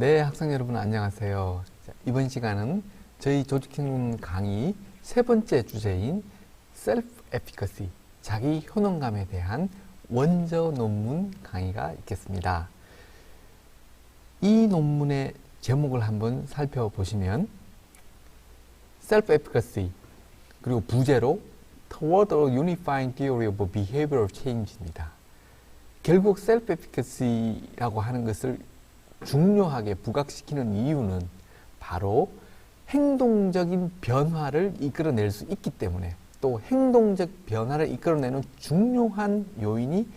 네, 학생 여러분 안녕하세요. 자, 이번 시간은 저희 조직행동 강의 세 번째 주제인 Self-Efficacy, 자기 효능감에 대한 원저 논문 강의가 있겠습니다. 이 논문의 제목을 한번 살펴보시면 Self-Efficacy 그리고 부제로 Toward a Unifying Theory of Behavioral Change입니다. 결국 Self-Efficacy라고 하는 것을 중요하게 부각시키는 이유는 바로 행동적인 변화를 이끌어낼 수 있기 때문에, 또 행동적 변화를 이끌어내는 중요한 요인이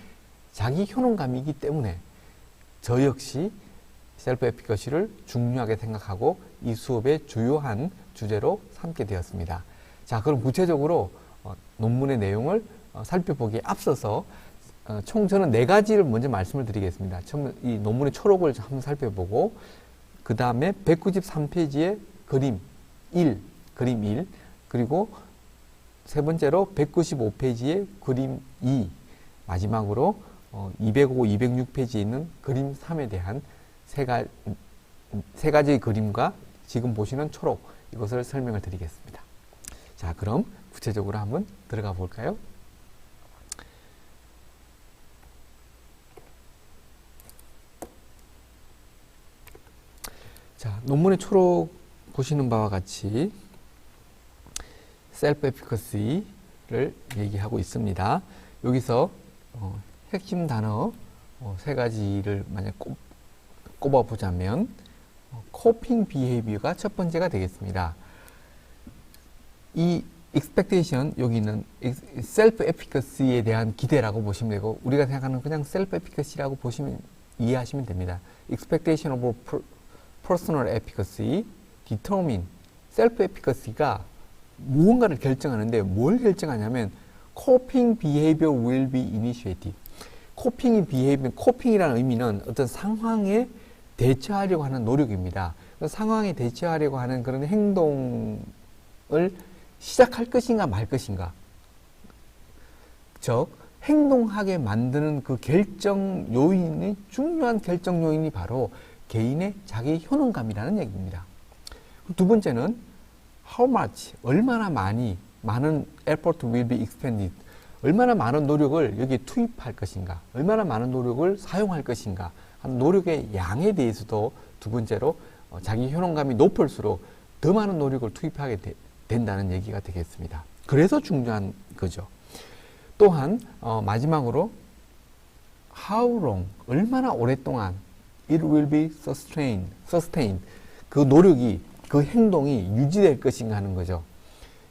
자기 효능감이기 때문에 저 역시 셀프 에피커시를 중요하게 생각하고 이 수업의 주요한 주제로 삼게 되었습니다. 자, 그럼 구체적으로 논문의 내용을 살펴보기에 앞서서 총 저는 4가지를 먼저 말씀을 드리겠습니다. 처음 이 논문의 초록을 한번 살펴보고, 그 다음에 193페이지의 그림 1, 그리고 세 번째로 195페이지의 그림 2, 마지막으로 205, 206페이지에 있는 그림 3에 대한 세 가지의 그림과 지금 보시는 초록, 이것을 설명을 드리겠습니다. 자, 그럼 구체적으로 한번 들어가 볼까요? 자, 논문의 초록 보시는 바와 같이 셀프 에피커시를 얘기하고 있습니다. 여기서 핵심 단어 세 가지를 만약 꼽아보자면 코핑 비헤이비어가 첫 번째가 되겠습니다. 이 expectation, 여기 있는 셀프 에피커시에 대한 기대라고 보시면 되고, 우리가 생각하는 그냥 셀프 에피커시라고 보시면 이해하시면 됩니다. expectation of personal efficacy, determine, self-efficacy가 무언가를 결정하는데 뭘 결정하냐면 coping behavior will be initiated. coping이라는 의미는 어떤 상황에 대처하려고 하는 노력입니다. 상황에 대처하려고 하는 그런 행동을 시작할 것인가 말 것인가. 즉, 행동하게 만드는 그 중요한 결정 요인이 바로 개인의 자기 효능감이라는 얘기입니다. 두 번째는 how much, 얼마나 많은 effort will be expended, 얼마나 많은 노력을 여기에 투입할 것인가, 얼마나 많은 노력을 사용할 것인가 하는 노력의 양에 대해서도 두 번째로 자기 효능감이 높을수록 더 많은 노력을 투입하게 된다는 얘기가 되겠습니다. 그래서 중요한 거죠. 또한 마지막으로 how long, 얼마나 오랫동안 it will be sustained. 그 노력이, 그 행동이 유지될 것인가 하는 거죠.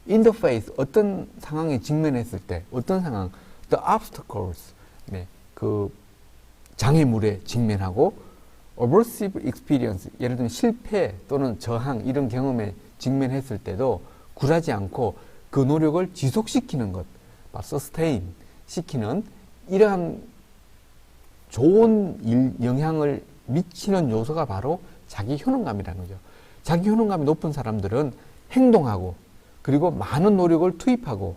in the face, 어떤 상황에 직면했을 때, 어떤 상황, the obstacles, 네, 그 장애물에 직면하고, aversive experience, 예를 들면 실패 또는 저항, 이런 경험에 직면했을 때도 굴하지 않고 그 노력을 지속시키는 것, sustain 시키는 이러한 좋은 영향을 미치는 요소가 바로 자기 효능감이라는 거죠. 자기 효능감이 높은 사람들은 행동하고, 그리고 많은 노력을 투입하고,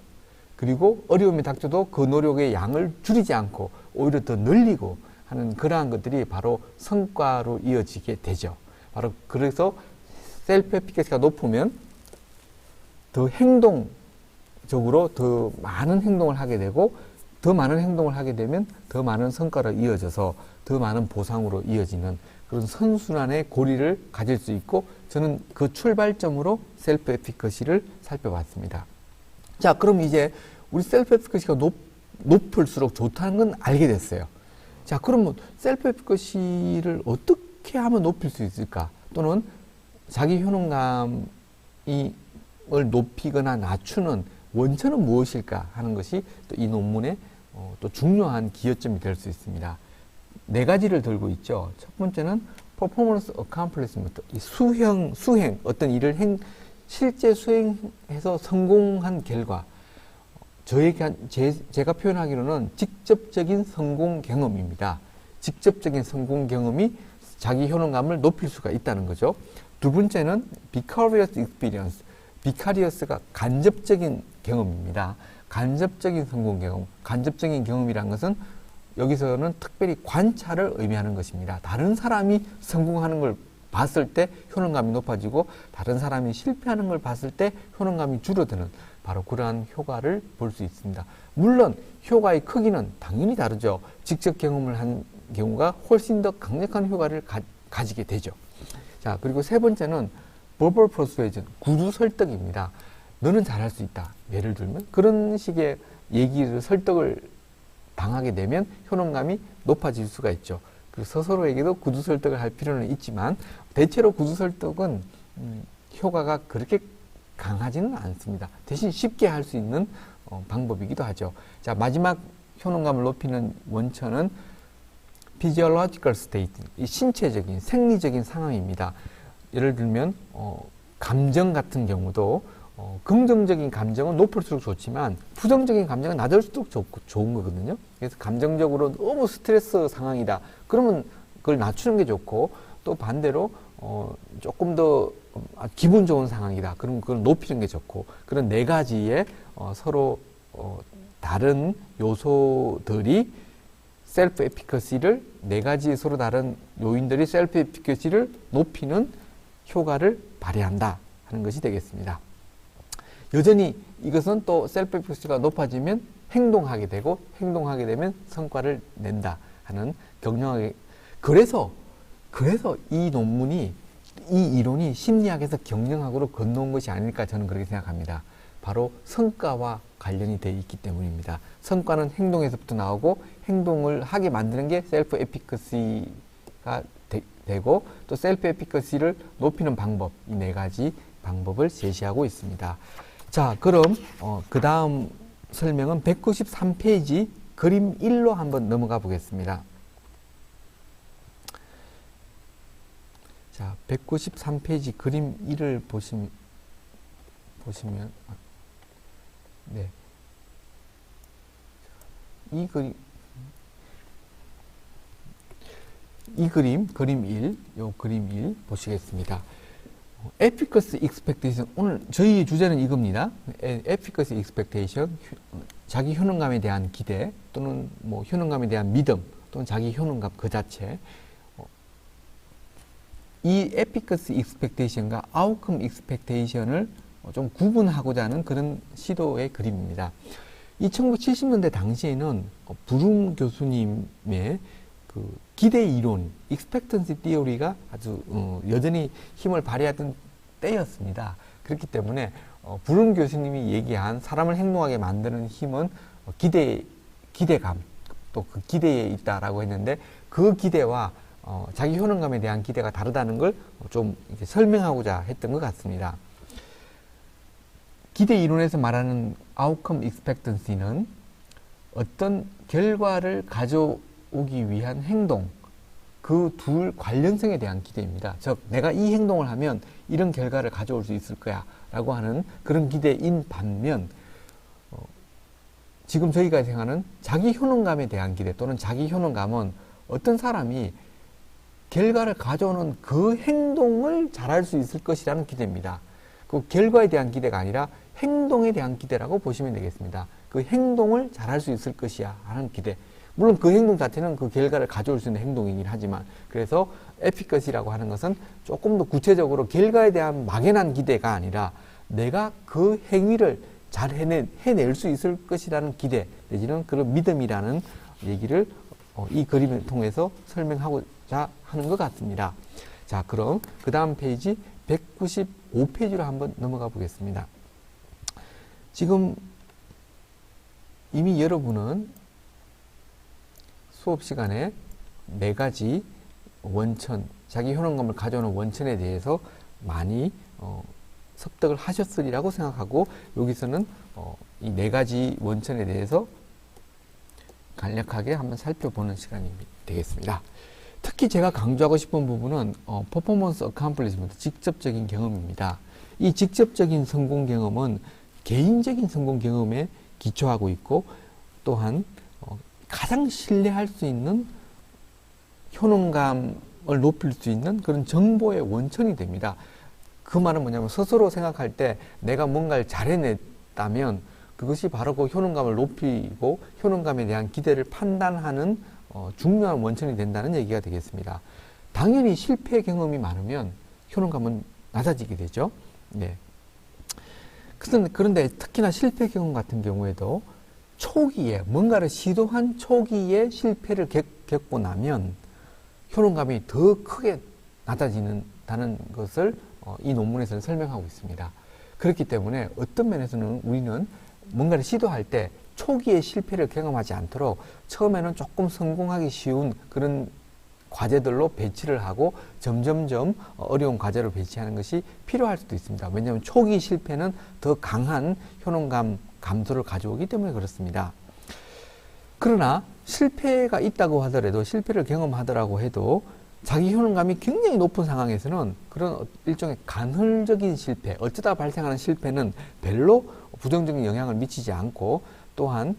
그리고 어려움이 닥쳐도 그 노력의 양을 줄이지 않고 오히려 더 늘리고 하는 그러한 것들이 바로 성과로 이어지게 되죠. 바로 그래서 셀프 에피커시가 높으면 더 행동적으로 더 많은 행동을 하게 되고, 더 많은 행동을 하게 되면 더 많은 성과로 이어져서 더 많은 보상으로 이어지는 그런 선순환의 고리를 가질 수 있고, 저는 그 출발점으로 셀프 에피커시를 살펴봤습니다. 자, 그럼 이제 우리 셀프 에피커시가 높을수록 좋다는 건 알게 됐어요. 자, 그러면 셀프 에피커시를 어떻게 하면 높일 수 있을까? 또는 자기 효능감을 높이거나 낮추는 원천은 무엇일까 하는 것이 또 이 논문의 또 중요한 기여점이 될 수 있습니다. 4가지를 들고 있죠. 첫 번째는 performance accomplishment, 수행, 어떤 일을 실제 수행해서 성공한 결과, 제가 표현하기로는 직접적인 성공 경험입니다. 직접적인 성공 경험이 자기 효능감을 높일 수가 있다는 거죠. 두 번째는 vicarious experience, 비카리어스가 간접적인 경험입니다. 간접적인 성공 경험, 간접적인 경험이라는 것은 여기서는 특별히 관찰을 의미하는 것입니다. 다른 사람이 성공하는 걸 봤을 때 효능감이 높아지고 다른 사람이 실패하는 걸 봤을 때 효능감이 줄어드는 바로 그러한 효과를 볼 수 있습니다. 물론 효과의 크기는 당연히 다르죠. 직접 경험을 한 경우가 훨씬 더 강력한 효과를 가지게 되죠. 자, 그리고 세 번째는 verbal persuasion, 구두 설득입니다. 너는 잘할 수 있다. 예를 들면 그런 식의 얘기를 설득을 당하게 되면 효능감이 높아질 수가 있죠. 그래서 스스로에게도 구두 설득을 할 필요는 있지만 대체로 구두 설득은 효과가 그렇게 강하지는 않습니다. 대신 쉽게 할 수 있는 방법이기도 하죠. 자, 마지막 효능감을 높이는 원천은 physiological state, 이 신체적인 생리적인 상황입니다. 예를 들면 감정 같은 경우도 긍정적인 감정은 높을수록 좋지만 부정적인 감정은 낮을수록 좋은 거거든요. 그래서 감정적으로 너무 스트레스 상황이다. 그러면 그걸 낮추는 게 좋고, 또 반대로 조금 더 기분 좋은 상황이다. 그러면 그걸 높이는 게 좋고, 그런 네 가지의 서로 다른 요소들이 셀프 에피커시를, 네 가지 서로 다른 요인들이 셀프 에피커시를 높이는 효과를 발휘한다 하는 것이 되겠습니다. 여전히 이것은 또 셀프 에피커시가 높아지면 행동하게 되고, 행동하게 되면 성과를 낸다 하는 격려하게. 그래서 이 논문이, 이 이론이 심리학에서 경영학으로 건너온 것이 아닐까 저는 그렇게 생각합니다. 바로 성과와 관련이 되어 있기 때문입니다. 성과는 행동에서부터 나오고, 행동을 하게 만드는 게 셀프 에피커시가 되고, 또 셀프 에피커시를 높이는 방법, 이 네 가지 방법을 제시하고 있습니다. 자, 그럼 그 다음 설명은 193페이지 그림 1로 한번 넘어가 보겠습니다. 자, 193페이지 그림 1을 보시면 네. 그림 1, 요 그림 1 보시겠습니다. efficacy expectation, 오늘 저희 주제는 이겁니다. efficacy expectation, 자기 효능감에 대한 기대, 또는 뭐 효능감에 대한 믿음, 또는 자기 효능감 그 자체. 이 efficacy expectation과 outcome expectation을 좀 구분하고자 하는 그런 시도의 그림입니다. 이 1970년대 당시에는 브룸 교수님의 그 기대 이론, expectancy theory가 아주 여전히 힘을 발휘하던 때였습니다. 그렇기 때문에 브룸 교수님이 얘기한 사람을 행동하게 만드는 힘은 기대감, 또 그 기대에 있다라고 했는데, 그 기대와 자기 효능감에 대한 기대가 다르다는 걸 좀 설명하고자 했던 것 같습니다. 기대 이론에서 말하는 outcome expectancy는 어떤 결과를 가져오기 위한 행동, 그 둘 관련성에 대한 기대입니다. 즉, 내가 이 행동을 하면 이런 결과를 가져올 수 있을 거야 라고 하는 그런 기대인 반면, 지금 저희가 생각하는 자기 효능감에 대한 기대, 또는 자기 효능감은 어떤 사람이 결과를 가져오는 그 행동을 잘할 수 있을 것이라는 기대입니다. 그 결과에 대한 기대가 아니라 행동에 대한 기대라고 보시면 되겠습니다. 그 행동을 잘할 수 있을 것이야 하는 기대. 물론 그 행동 자체는 그 결과를 가져올 수 있는 행동이긴 하지만, 그래서 에피커시라고 하는 것은 조금 더 구체적으로 결과에 대한 막연한 기대가 아니라 내가 그 행위를 잘 해낼 수 있을 것이라는 기대, 내지는 그런 믿음이라는 얘기를 이 그림을 통해서 설명하고자 하는 것 같습니다. 자, 그럼 그 다음 페이지 195페이지로 한번 넘어가 보겠습니다. 지금 이미 여러분은 수업 시간에 네 가지 원천, 자기 효능감을 가져오는 원천에 대해서 많이 습득을 하셨으리라고 생각하고, 여기서는 이 네 가지 원천에 대해서 간략하게 한번 살펴보는 시간이 되겠습니다. 특히 제가 강조하고 싶은 부분은 퍼포먼스 어컴플리시먼트, 직접적인 경험입니다. 이 직접적인 성공 경험은 개인적인 성공 경험에 기초하고 있고, 또한 가장 신뢰할 수 있는 효능감을 높일 수 있는 그런 정보의 원천이 됩니다. 그 말은 뭐냐면, 스스로 생각할 때 내가 뭔가를 잘해냈다면 그것이 바로 그 효능감을 높이고 효능감에 대한 기대를 판단하는 중요한 원천이 된다는 얘기가 되겠습니다. 당연히 실패 경험이 많으면 효능감은 낮아지게 되죠. 네. 그런데 특히나 실패 경험 같은 경우에도 초기에 뭔가를 시도한 초기에 실패를 겪고 나면 효능감이 더 크게 낮아지는다는 것을 이 논문에서는 설명하고 있습니다. 그렇기 때문에 어떤 면에서는 우리는 뭔가를 시도할 때 초기에 실패를 경험하지 않도록 처음에는 조금 성공하기 쉬운 그런 과제들로 배치를 하고 점점점 어려운 과제를 배치하는 것이 필요할 수도 있습니다. 왜냐하면 초기 실패는 더 강한 효능감 감소를 가져오기 때문에 그렇습니다. 그러나 실패가 있다고 하더라도 실패를 경험하더라고 해도 자기 효능감이 굉장히 높은 상황에서는 그런 일종의 간헐적인 실패, 어쩌다 발생하는 실패는 별로 부정적인 영향을 미치지 않고 또한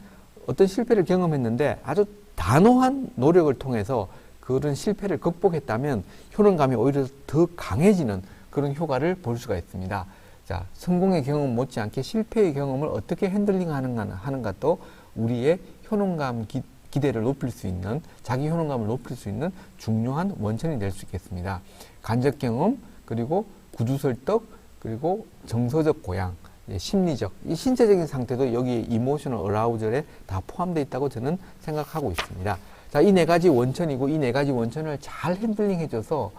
어떤 실패를 경험했는데 아주 단호한 노력을 통해서 그런 실패를 극복했다면 효능감이 오히려 더 강해지는 그런 효과를 볼 수가 있습니다. 자, 성공의 경험 못지않게 실패의 경험을 어떻게 핸들링 하는가도 우리의 효능감 기대를 높일 수 있는, 자기 효능감을 높일 수 있는 중요한 원천이 될 수 있겠습니다. 간접 경험, 그리고 구두설득, 그리고 정서적 고양, 심리적, 이 신체적인 상태도 여기 이모셔널 어라우절에 다 포함되어 있다고 저는 생각하고 있습니다. 자, 이 네 가지 원천이고 이 네 가지 원천을 잘 핸들링 해줘서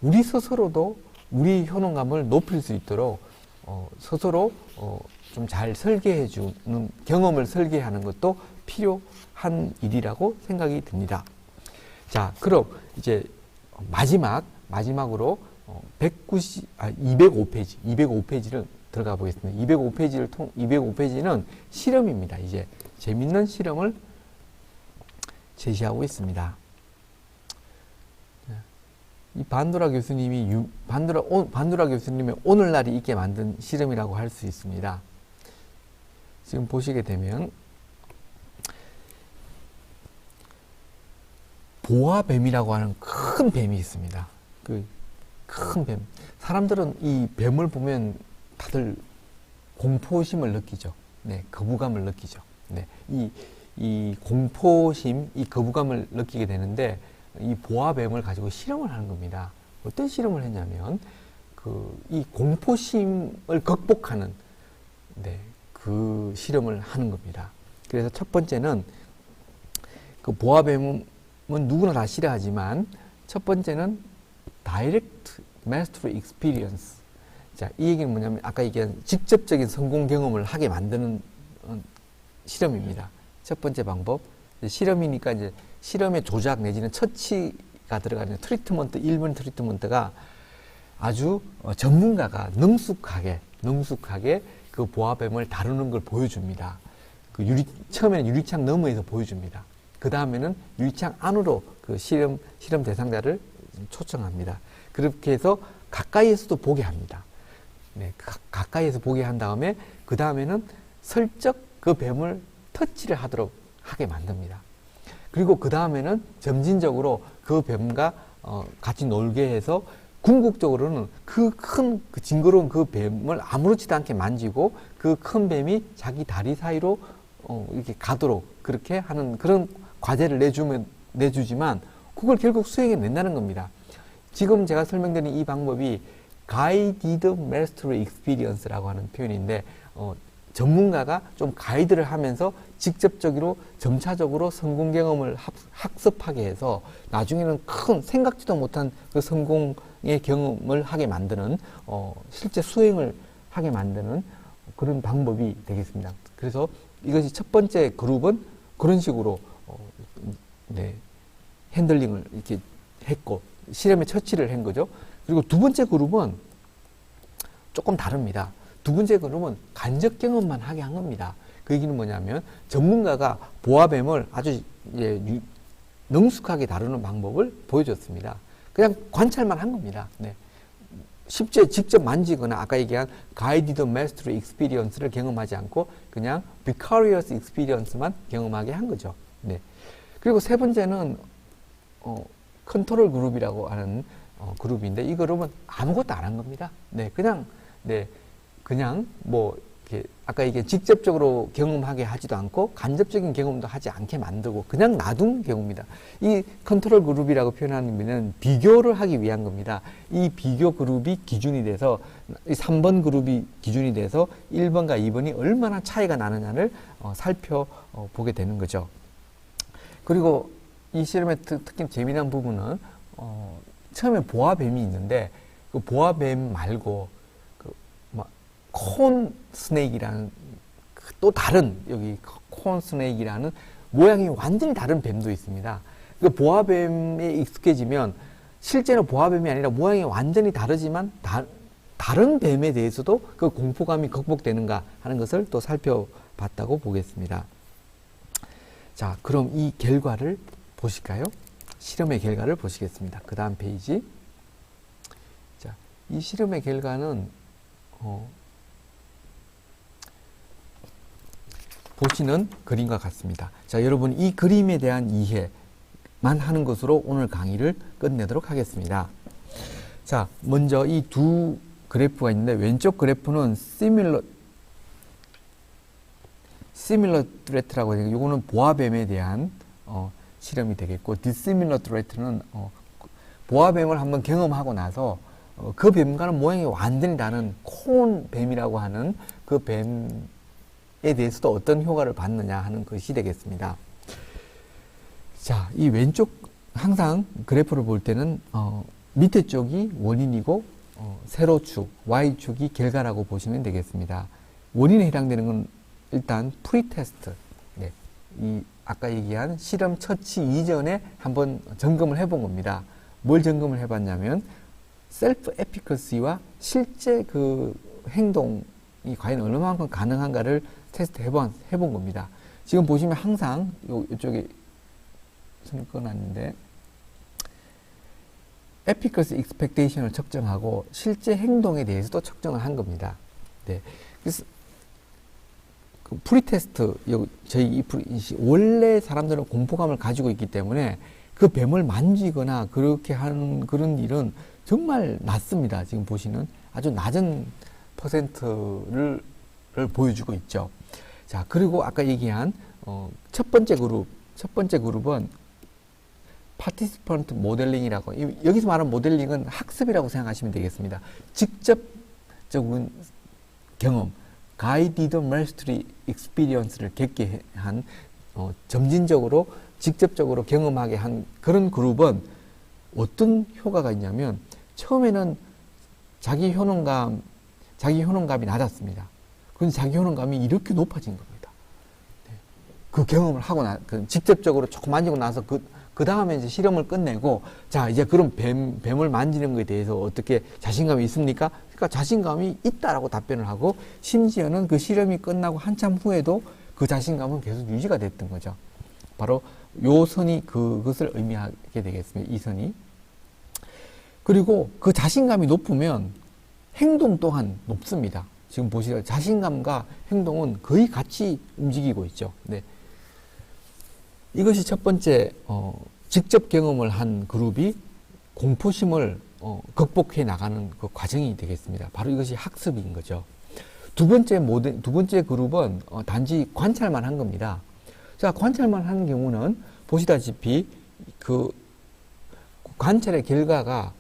우리 스스로도 우리 효능감을 높일 수 있도록 스스로 좀 잘 설계해주는 경험을 설계하는 것도 필요한 일이라고 생각이 듭니다. 자, 그럼 이제 마지막으로 205페이지를 들어가 보겠습니다. 205페이지는 실험입니다. 이제 재밌는 실험을 제시하고 있습니다. 이 반도라 교수님이 반도라 교수님의 오늘날이 있게 만든 실험이라고 할 수 있습니다. 지금 보시게 되면 보아뱀이라고 하는 큰 뱀이 있습니다. 그 큰 뱀. 사람들은 이 뱀을 보면 다들 공포심을 느끼죠. 네, 거부감을 느끼죠. 네, 이 공포심, 이 거부감을 느끼게 되는데 이 보아뱀을 가지고 실험을 하는 겁니다. 어떤 실험을 했냐면 이 공포심을 극복하는 그 실험을 하는 겁니다. 그래서 첫 번째는 그 보아뱀은 누구나 다 싫어하지만 첫 번째는 Direct Mastery Experience. 자, 이 얘기는 뭐냐면 아까 얘기한 직접적인 성공 경험을 하게 만드는 실험입니다. 첫 번째 방법. 실험이니까 이제 실험의 조작 내지는 처치가 들어가는 트리트먼트, 1번 트리트먼트가 아주 전문가가 능숙하게 그 보아뱀을 다루는 걸 보여줍니다. 처음에는 유리창 너머에서 보여줍니다. 그 다음에는 유리창 안으로 그 실험 대상자를 초청합니다. 그렇게 해서 가까이에서도 보게 합니다. 네, 가까이에서 보게 한 다음에 그 다음에는 슬쩍 그 뱀을 터치를 하게 만듭니다. 그리고 그 다음에는 점진적으로 그 뱀과 같이 놀게 해서 궁극적으로는 그 징그러운 그 뱀을 아무렇지도 않게 만지고 그 큰 뱀이 자기 다리 사이로 이렇게 가도록 그렇게 하는 그런 과제를 내주지만 그걸 결국 수행해 낸다는 겁니다. 지금 제가 설명드린 이 방법이 Guided Mastery Experience라고 하는 표현인데 전문가가 좀 가이드를 하면서 직접적으로 점차적으로 성공 경험을 학습하게 해서 나중에는 큰 생각지도 못한 그 성공의 경험을 하게 만드는 실제 수행을 하게 만드는 그런 방법이 되겠습니다. 그래서 이것이 첫 번째 그룹은 그런 식으로 핸들링을 이렇게 했고 실험에 처치를 한 거죠. 그리고 두 번째 그룹은 조금 다릅니다. 두 번째 그룹은 간접 경험만 하게 한 겁니다. 그 얘기는 뭐냐면 전문가가 보아뱀을 아주 능숙하게 다루는 방법을 보여줬습니다. 그냥 관찰만 한 겁니다. 네. 직접 만지거나 아까 얘기한 Guided Mastery Experience를 경험하지 않고 그냥 Vicarious Experience만 경험하게 한 거죠. 네. 그리고 세 번째는 컨트롤 그룹이라고 하는 그룹인데 이 그룹은 아무것도 안 한 겁니다. 네, 그냥 뭐 아까 이게 직접적으로 경험하게 하지도 않고 간접적인 경험도 하지 않게 만들고 그냥 놔둔 경우입니다. 이 컨트롤 그룹이라고 표현하는 의미는 비교를 하기 위한 겁니다. 이 비교 그룹이 기준이 돼서 3번 그룹이 기준이 돼서 1번과 2번이 얼마나 차이가 나느냐를 살펴보게 되는 거죠. 그리고 이 실험의 특히 재미난 부분은 처음에 보아뱀이 있는데 그 보아뱀 말고 콘 스네이크라는 또 다른 여기 콘 스네이크라는 모양이 완전히 다른 뱀도 있습니다. 그 보아뱀에 익숙해지면 실제로 보아뱀이 아니라 모양이 완전히 다르지만 다른 뱀에 대해서도 그 공포감이 극복되는가 하는 것을 또 살펴봤다고 보겠습니다. 자, 그럼 이 결과를 보실까요? 실험의 결과를 보시겠습니다. 그 다음 페이지. 자, 이 실험의 결과는 보시는 그림과 같습니다. 자, 여러분 이 그림에 대한 이해만 하는 것으로 오늘 강의를 끝내도록 하겠습니다. 자, 먼저 이 두 그래프가 있는데 왼쪽 그래프는 similar threat라고 해요. 이거는 보아뱀에 대한 실험이 되겠고 dissimilar threat는 보아뱀을 한번 경험하고 나서 그 뱀과는 모양이 완전히 다른 콘 뱀이라고 하는 그 뱀에 대해서도 어떤 효과를 받느냐 하는 것이 되겠습니다. 자, 이 왼쪽 항상 그래프를 볼 때는 밑에 쪽이 원인이고 세로축, Y축이 결과라고 보시면 되겠습니다. 원인에 해당되는 건 일단 프리테스트, 네, 이 아까 얘기한 실험 처치 이전에 한번 점검을 해본 겁니다. 뭘 점검을 해봤냐면 셀프 에피커시와 실제 그 행동이 과연 얼마만큼 가능한가를 테스트 해본 겁니다. 지금 보시면 항상 이쪽에 손을 꺼놨는데 에피커시 익스펙테이션을 측정하고 실제 행동에 대해서도 측정을 한 겁니다. 네. 그래서 그 프리테스트, 저희 원래 사람들은 공포감을 가지고 있기 때문에 그 뱀을 만지거나 그렇게 하는 그런 일은 정말 낮습니다. 지금 보시는 아주 낮은 퍼센트를 보여주고 있죠. 자, 그리고 아까 얘기한 첫 번째 그룹은 파티시펀트 모델링이라고, 여기서 말하는 모델링은 학습이라고 생각하시면 되겠습니다. 직접적인 경험, 가이디드 마스터리 익스피리언스를 겪게 한 점진적으로 직접적으로 경험하게 한 그런 그룹은 어떤 효과가 있냐면 처음에는 자기 효능감이 낮았습니다. 그런데 자기 효능감이 이렇게 높아진 겁니다. 네. 그 경험을 하고 직접적으로 조금 만지고 나서 그 다음에 이제 실험을 끝내고, 자, 이제 그럼 뱀을 만지는 것에 대해서 어떻게 자신감이 있습니까? 그러니까 자신감이 있다라고 답변을 하고, 심지어는 그 실험이 끝나고 한참 후에도 그 자신감은 계속 유지가 됐던 거죠. 바로 요 선이 그것을 의미하게 되겠습니다. 이 선이. 그리고 그 자신감이 높으면 행동 또한 높습니다. 지금 보시면 자신감과 행동은 거의 같이 움직이고 있죠. 네. 이것이 첫 번째 직접 경험을 한 그룹이 공포심을 극복해 나가는 그 과정이 되겠습니다. 바로 이것이 학습인 거죠. 두 번째 그룹은 단지 관찰만 한 겁니다. 자, 관찰만 하는 경우는 보시다시피 그 관찰의 결과가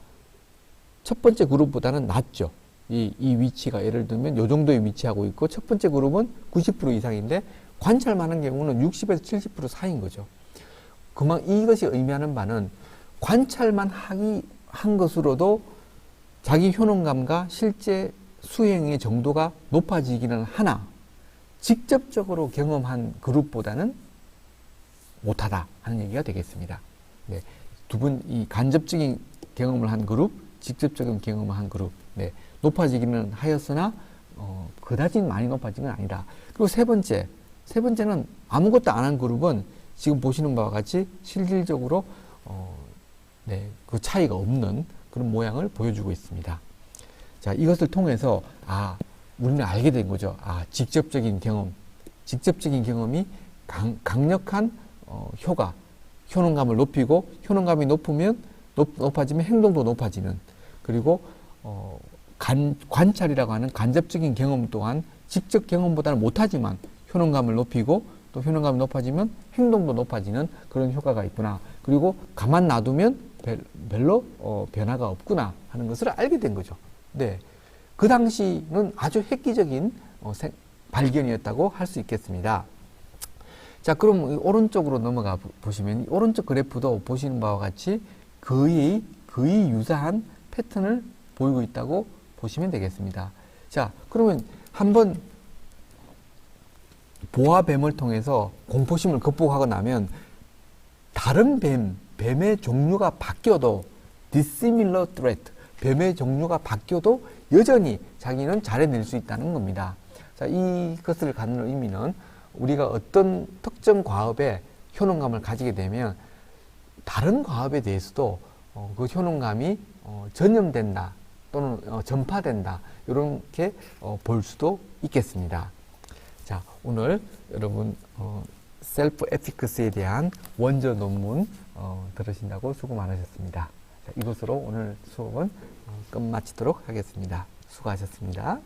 첫 번째 그룹보다는 낮죠. 이 위치가 예를 들면 이 정도에 위치하고 있고 첫 번째 그룹은 90% 이상인데 관찰만 한 경우는 60에서 70% 사이인 거죠. 이것이 의미하는 바는 관찰만 한 것으로도 자기 효능감과 실제 수행의 정도가 높아지기는 하나 직접적으로 경험한 그룹보다는 못하다 하는 얘기가 되겠습니다. 네. 이 간접적인 경험을 한 그룹, 직접적인 경험을 한 그룹, 네. 높아지기는 하였으나 그다지 많이 높아진 건 아니다. 그리고 세 번째는 아무것도 안 한 그룹은 지금 보시는 바와 같이 실질적으로 네, 그 차이가 없는 그런 모양을 보여주고 있습니다. 자, 이것을 통해서 우리는 알게 된 거죠. 직접적인 경험이 강력한 효능감을 높이고 효능감이 높아지면 행동도 높아지는, 그리고 관찰이라고 하는 간접적인 경험 또한 직접 경험보다는 못하지만 효능감을 높이고 또 효능감이 높아지면 행동도 높아지는 그런 효과가 있구나. 그리고 가만 놔두면 별로 변화가 없구나 하는 것을 알게 된 거죠. 네, 그 당시는 아주 획기적인 발견이었다고 할 수 있겠습니다. 자, 그럼 오른쪽으로 넘어가 보시면 오른쪽 그래프도 보시는 바와 같이 거의 유사한 패턴을 보이고 있다고 보시면 되겠습니다. 자, 그러면 한번 보아뱀을 통해서 공포심을 극복하고 나면 다른 뱀의 종류가 바뀌어도 dissimilar threat, 뱀의 종류가 바뀌어도 여전히 자기는 잘해낼 수 있다는 겁니다. 자, 이것을 갖는 의미는 우리가 어떤 특정 과업에 효능감을 가지게 되면 다른 과업에 대해서도 그 효능감이 전염된다 또는 전파된다 이렇게 볼 수도 있겠습니다. 자, 오늘 여러분 셀프 에피크스에 대한 원저 논문 들으신다고 수고 많으셨습니다. 자, 이것으로 오늘 수업은 끝마치도록 하겠습니다. 수고하셨습니다.